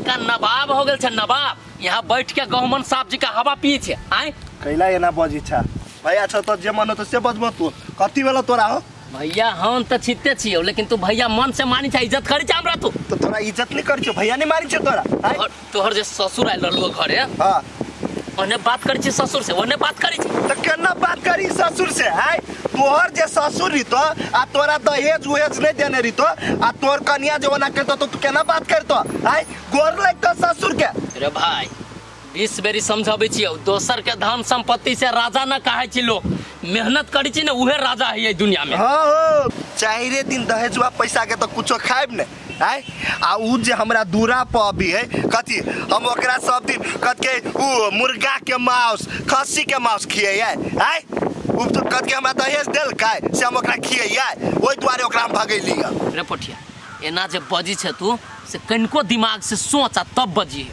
बड़का नवाब हो गए नवाब। यहाँ बैठ के गहुमन साहब जी का हवा पिए छे। आए कैला एना बजी छा भैया छ तो जे मन तो से बजब तू कथी वाला तोरा हो भैया हम तो छिते छियो लेकिन तू भैया मन से मानी छा इज्जत करी छा हमरा तू तो तोरा इज्जत नहीं करी छो भैया नहीं मारी छो तोरा तोहर जे ससुर आइल रहलो घरे हां ओने बात करी छी ससुर से ओने बात करी छी तो केना बात करी ससुर से आय तोहर जे ससुर रितो आ तोरा दहेज उहेज नहीं देने रितो आ तोर कन्या जो ना करतो तो तू केना बात करतो आय गोर लाग तो ससुर के रे भाई 20 बेरी समझाबे छी दोसर के धन संपत्ति से राजा न कहे छी लोग मेहनत करी छी न उहे राजा है ये दुनिया में। हां हो चाहे दिन दहेजवा पैसा के तो कुछो खाइब ने आय आ उ जे हमरा दूरा पर अभी है कथी हम ओकरा सब दिन कत के उ मुर्गा के मांस खस्सी के मांस खिए आय उ तो कत के हमरा दहेज देल काय से हम ओकरा खिए ओइ द्वारे ओकरा हम भगैली रे पोठिया एना जे बजी छे तू से कनको दिमाग से सोच आ तब बजी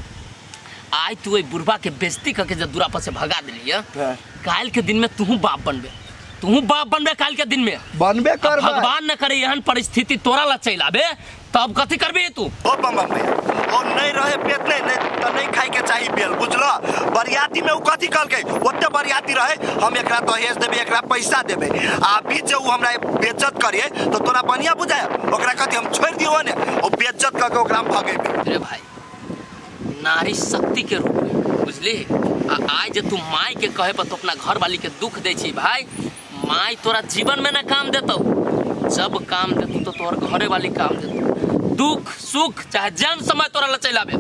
आज तू ओइ बुढ़वा के बेइज्जती करके जे दूरा पर से भगा देली है काल के दिन में तू बाप बनबे काल के दिन में बनबे कर भगवान न करे एहन परिस्थिति तोरा ला चल आबे तब कथी करबे तू ओ बम ओ नहीं रहे पेट नहीं तो नहीं खाई के चाहिए बेल बुझलो बरियाती में उ कथी कहलके ओते बरियाती रहे हम एकरा दहेज देबे एकरा पैसा देबे अभी जे उ हमरा बेइज्जत करिए तो तोरा बढ़िया बुझाय ओकरा कथी हम छोड़ दियो ने ओ बेइज्जत करके ओकरा हम भगेबे रे भाई नारी शक्ति के रूप में बुझली आज तू माई के कहे पर तो अपना घर वाली के दुख दे छी भाई माई तोरा जीवन में ना काम देतो जब काम देतू तो तोहर घरे वाली काम देतू दुख सुख चाहे जन समय तोरा ला चल आबे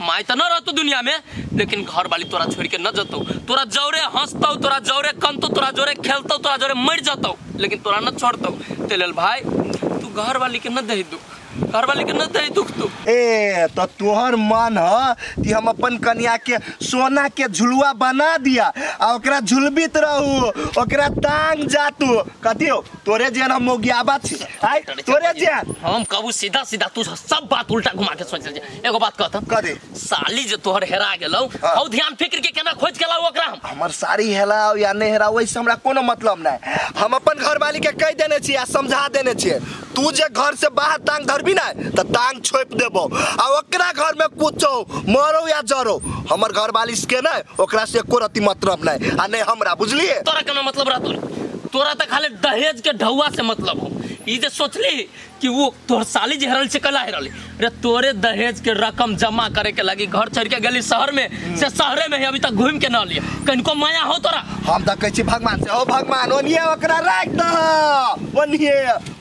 माई तो न रहतू दुनिया में लेकिन घर वाली तोरा छोड़ के न जतो तोरा जौरे हंसतो तोरा जौरे कनतो तोरा जौरे खेलतो तोरा जौरे मर जतो लेकिन तोरा न छोड़तो तेल भाई तू घर वाली के न दे दुख घर वाली के न दे दुख तू ए तो तोहर मन ह कि हम अपन कन्या के सोना के झुलुआ बना दिया आ ओकरा झुलबित रहू ओकरा टांग जातू कथी हो तोरे जेन हम मोगियाबा छी आय तोरे जेन हम कहू सीधा सीधा तू सब बात उल्टा घुमा के सोच ले एगो बात कहत कदे साली जे तोहर हेरा गेलौ औ ध्यान फिक्र के केना खोज केला ओकरा हमर सारी हेला या नहीं हेरा वैसे हमरा कोनो मतलब नहीं हम अपन घर वाली के कह देने छी आ समझा देने छी तू जे घर से बाहर टांग धरबी ना तो टांग छोप देबो आ ओकरा घर में कुछो मरो या जरो हमर घर वाली के ना ओकरा से एको रति मतलब नहीं आ नहीं हमरा बुझलिए तोरा केना मतलब रहतो तोरा त खाली दहेज के ढौआ से मतलब हो ई जे सोचली कि वो तोर साली जे हरल से कला हरल रे तोरे दहेज के रकम जमा करे के लगी घर छोड़ के गेली शहर में से शहरे में अभी तक घूम के न लिए कनको माया हो तोरा हम त कहै छी भगवान से ओ भगवान ओनिए ओकरा राख द ओनिए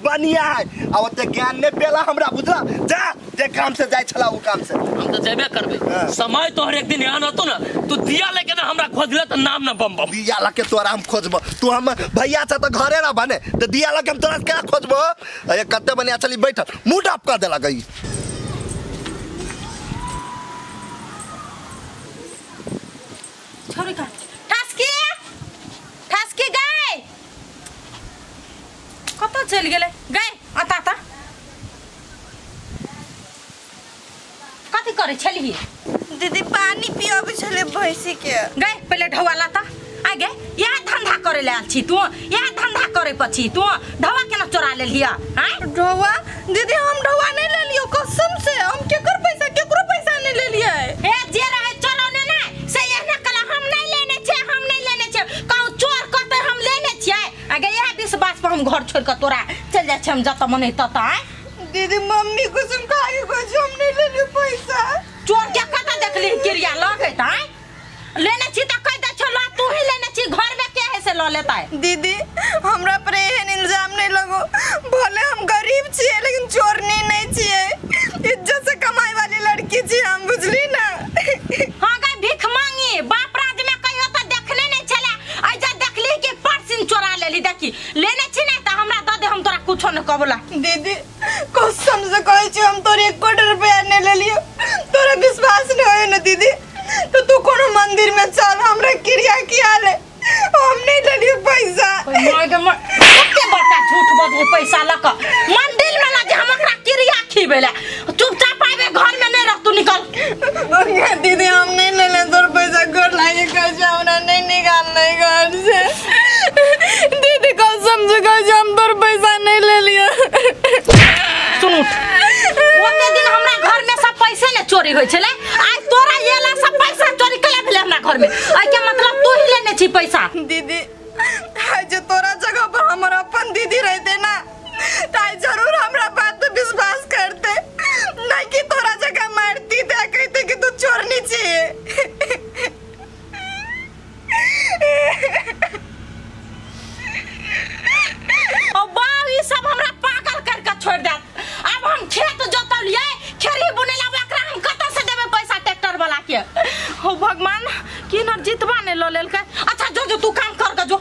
बनिया है आ ओते ज्ञान ने पेला हमरा बुझला जा जे काम से जाय छला उ काम से हम त जेबे करबे समय तोहर एक दिन यहाँ रहतो ना तू दिया लेके ना हमरा खोजले त नाम न बम दिया लके तोरा हम खोजबो तू हम भैया छ त घरे ना बने त दिया लके हम तोरा केना खोजबो ए कते बनिया चली बैठ मुंह डाप कर देला गई छोरी का ठसकी गए कत चल गेले गए आता आता कथी करे छली दीदी पानी पियाबे छले भैंसी के गए पहले ढवा लाता आगे या धंधा करे ले छी तू या धंधा करे पछी तू ढवा केना चोरा ले लिया हैं ढवा दीदी हम ढवा नहीं ले लियो कसम से हम केकरो पैसा नहीं ले लिया है ए जे रहे चोरने ना से एहना कला हम नहीं लेने छे कहू चोर कहते हम लेने छिए आगे यह विश्वास पर हम घर छोड़ के तोरा चल जाय छ हम जत मने तत दीदी मम्मी कसम खाए को हम नहीं ले लियो पैसा चोर के कता देखली क्रिया लगे त लेने छी त कह दे छला तू ही लेने छी घर में के है से ल लेता है दीदी हमरा पर एहन इल्जाम नहीं लगो भले हम गरीब छी लेकिन चोर नहीं छी इज्जत से कमाई वाली लड़की छी हम बुझली ना हां गई भीख मांगी बाप राज में कहियो त देखले नहीं छले आई जा देखली कि परसिन चोरा लेली देखी लेने छी नहीं त हमरा द दे हम तोरा कुछो न कहबला दीदी कसम से कहै छी हम तोरे 1 करोड़ रुपया नहीं ले लियो तोरा विश्वास नहीं होय न दीदी तो तू कोनो मंदिर में चल हमरा क्रिया किया ले हम नहीं ले लियो पैसा ओके बड़का झूठ बोल पैसा लक मंदिर में लगे हम ओकरा क्रिया खिबेला चुपचाप आवे घर में नहीं रह तू निकल दीदी हम नहीं ले ले तोर पैसा घर लागे कर हमरा नहीं निकाल नहीं घर से दीदी कसम से कह हम तोर पैसा नहीं ले लियो सुन ओते दिन हमरा घर में सब पैसे ने चोरी होय छले दीदी जो तोरा जगह पर हमर अपन दीदी रहते ना ताई जरूर हमरा बात पे विश्वास करते, नहीं कि तोरा जगह मारती दे कहते कि तू चोरनी चाहिए। अब ये सब हमरा पागल करके छोड़ दे। अब हम खेत जोतलिए, खेरी बुनेला एकरा हम कत से देबे पैसा ट्रैक्टर वाला के? हो भगवान की न जीतवा ने ल लेल के। अच्छा जो जो तू काम कर के जो।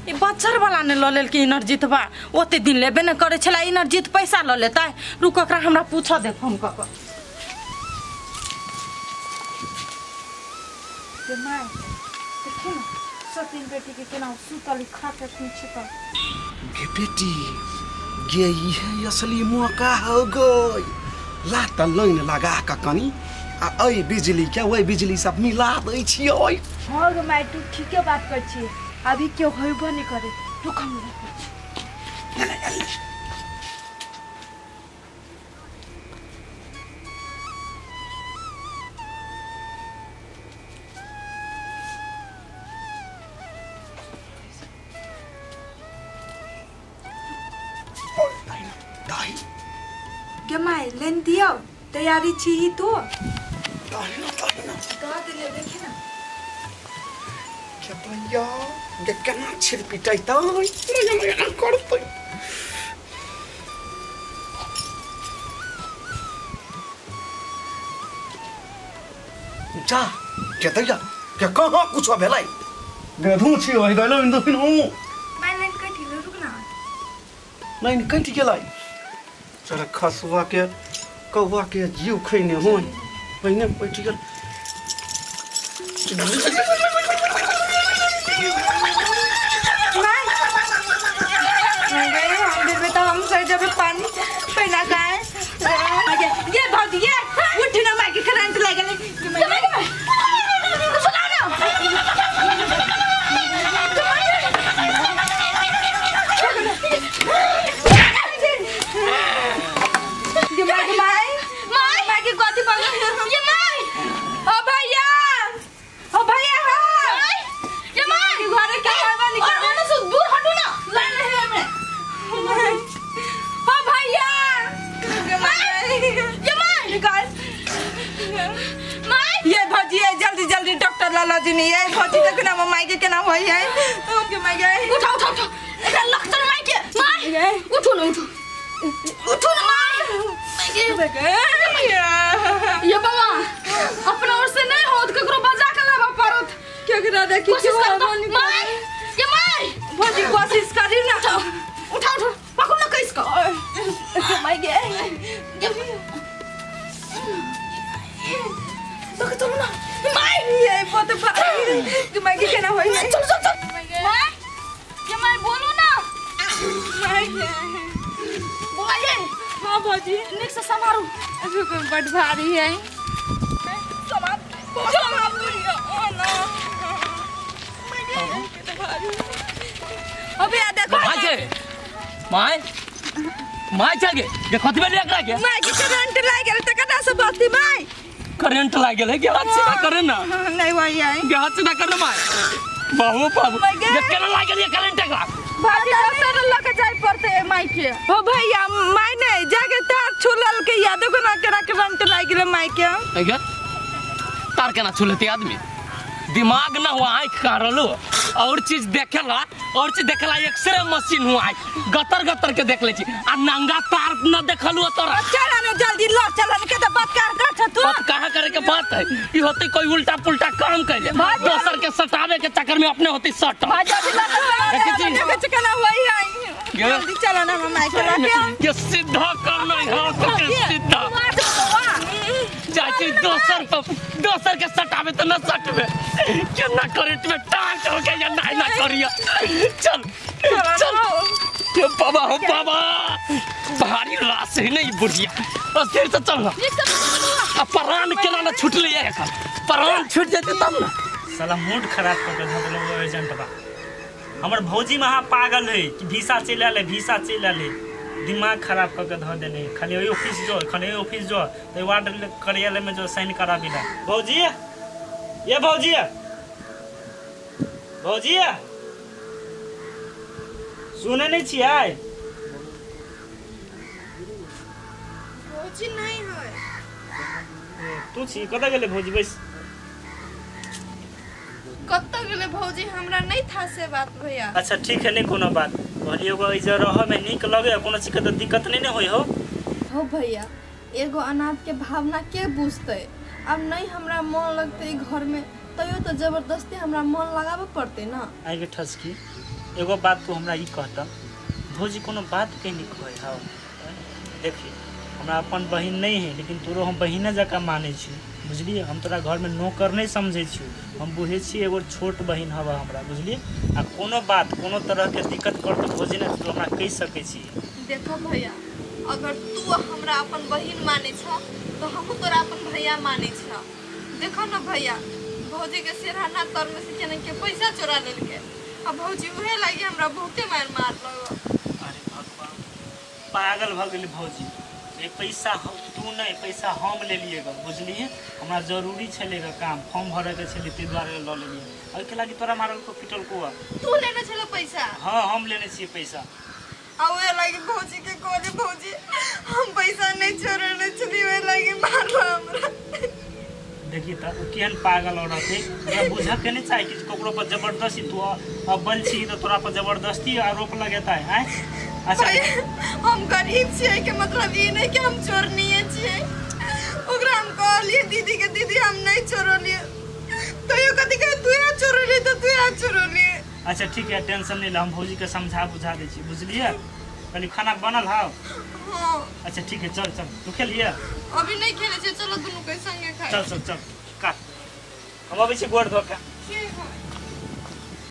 ई बच्चर वाला ने ल लेल के इनर जीतवा ओते दिन लेबे न करे छला। इनर जीत पैसा ल लेता। रुक एकरा हमरा पूछो दे फोन क के। के माय देखी ना सतीन बेटी के केना सुतली खाते पीछे त गे बेटी गे ये असली मौका हो गई। ला त लाइन लगा का कनी आ ए बिजली के ओए बिजली सब मिला दै छियै। हां गे माय तू ठीके बात कर छी। अभी क्यों होइबो नहीं करे तू कम के माय लेन दियो तैयारी छी ही तो ले देखी ना क्या भैया ये केना छिर पिटाई त मजा करतै। जा के दैया के कहाँ कुछ भेलै बेधू छी होय गलो इन दुन माय लाइन कटि ले रुक ना लाइन कटि गेलै। चल खसवा के कौवा के जीव खैने होय पहिने बैठ गेल। हम सर जब पानी पहना खाए ये भाग ये उठ ना मार के करंट लग गले। लालाजी नहीं है भौजी तक ना माई के नाम होई है के माई गए उठा उठा उठा एका लखतर माई के माई उठो ना उठो ना माई के ये बाबा अपना ओर से नहीं होत ककरो बजा के लाबा परत के करा दे कि माई ये माई भौजी कोशिश करी ना उठा उठा पकड़ ना कैस का माई गे तो के चलो ना माई ये बहुत कि मैं के ना होई चल चल चल माई ये माई बोलो ना माई बोले हां भौजी निक से संभालो अभी कोई बड़ भारी है संभाल ओ ना माई के भारी अबे आ देखो माय के माय चल गे देखो तबे एकरा के माई के करंट लाग गेल त कना से बाती माई करंट लाग गेल है के हाथ सीधा करे ना नहीं वही है के हाथ सीधा कर माय बाबू बाबू ये केना लाग गेल करंट एकरा भाभी डॉक्टर लग जाय पड़ते माई के ओ भैया माई नहीं जाके तार छुलल के याद को ना करा करंट लाग गेल माई के है तार केना छुलते आदमी दिमाग ना हुआ आँख का रलो और चीज देखेला एक्सरे मशीन हुआ गतर गतर के देख ले छी आ नंगा तार न देखलु तोरा चला ना जल्दी लो चला के त बात कर तू बात कहां करे के बात है ई होती कोई उल्टा पुल्टा काम कर ले दोसर के सटावे के चक्कर में अपने होती सट जल्दी चला हुई है जल्दी चला ना माई के लगे ये सीधा करना है हाथ के सीधा चाची दोसर के सटावे तो न सटवे केना करंट में टांग हो के या ना करिया चल चल ये बाबा हो बाबा भारी रास है नहीं बुढ़िया बस फिर से चल ना अब प्राण केना ना छूट ले प्राण छूट जाते तब ना साला मूड खराब कर देलो एजेंट बा हमर भौजी महा पागल है कि वीसा चला ले दिमाग खराब करके धो देने खाली वही ऑफिस जो तो वार्ड कार्यालय में जो साइन करा बिना भौजी ये भौजी भौजी सुने नहीं छियै? भौजी नहीं है। तू छी कतऽ गेले भौजी? बैस। कत्ता गेले भौजी हमरा नहीं था से बात भैया। अच्छा ठीक है, नहीं कोनो बात। कहलियो गो इजे रह में निक लगे, कोनो चीज के दिक्कत नहीं होई हो। हो भैया, एगो अनाथ के भावना के बुझते? अब नहीं हमरा मन लगते घर में, तैयो तो जबरदस्ती हमरा मन लगावे पड़ते ना। आगे ठसकी एगो बात तू हमरा ई कहता, भौजी कोनो बात के नहीं कहे हो। देखी हमरा अपन बहिन नहीं है, लेकिन तोरो हम बहिने जका माने छी, बुझलिए। हम तोरा घर में नौकर नहीं समझे छी, हम बुझे छी एगो छोट बहिन हवा हमरा, बुझलिए। आ कोनो बात कोनो तरह के दिक्कत कर तो भौजी ने तू हमरा कह सके छी। देखो भैया, अगर तू हमरा अपन बहिन माने छ तो हम तोरा अपन भैया माने छ। देखो ना भैया, भौजी के सिरहाना तर में से केने के पैसा चोरा लेलके, अब भौजी उहे लागी हमरा बहुते मार लगो। अरे भगवान, पागल भ गेली भौजी। ये पैसा तू नहीं, पैसा हम ले लिए ग, बुझलिए। हमरा जरूरी छले ग काम, फॉर्म भरे के छले, ते द्वारे ल लेलिए। ओइ के लागी तोरा मारल को पिटल को? तू लेने छले पैसा? हां हम लेने छी पैसा। आवे लागी भौजी के कोले भौजी हम पैसा नहीं छोड़ले छली, वे लागी मारलो हमरा। देखी त केहन पागल औरत है, हमरा बुझा के नहीं चाहिए कि ककरो पर जबरदस्ती तू अब बल छी तो तोरा पर जबरदस्ती आरोप लगेता है। अच्छा हम गरीब छिए के मतलब ई नहीं कि हम चोर नहीं छिए। ओकरा हम कहलिए दीदी के दीदी हम नहीं चोरलिए, तो यो कथि के तू या चोरलिए तो तू या चोरलिए। अच्छा ठीक है, टेंशन नहीं ले, हम भौजी के समझा बुझा दे छी, बुझलिए। कल खाना बनल हां? हां। अच्छा ठीक है, चल चल। तू खेलिए? अभी नहीं खेले छे, चलो दोनों के संगे खाए। चल चल चल काट, हम अबै छी गोड़ धो के। ठीक है।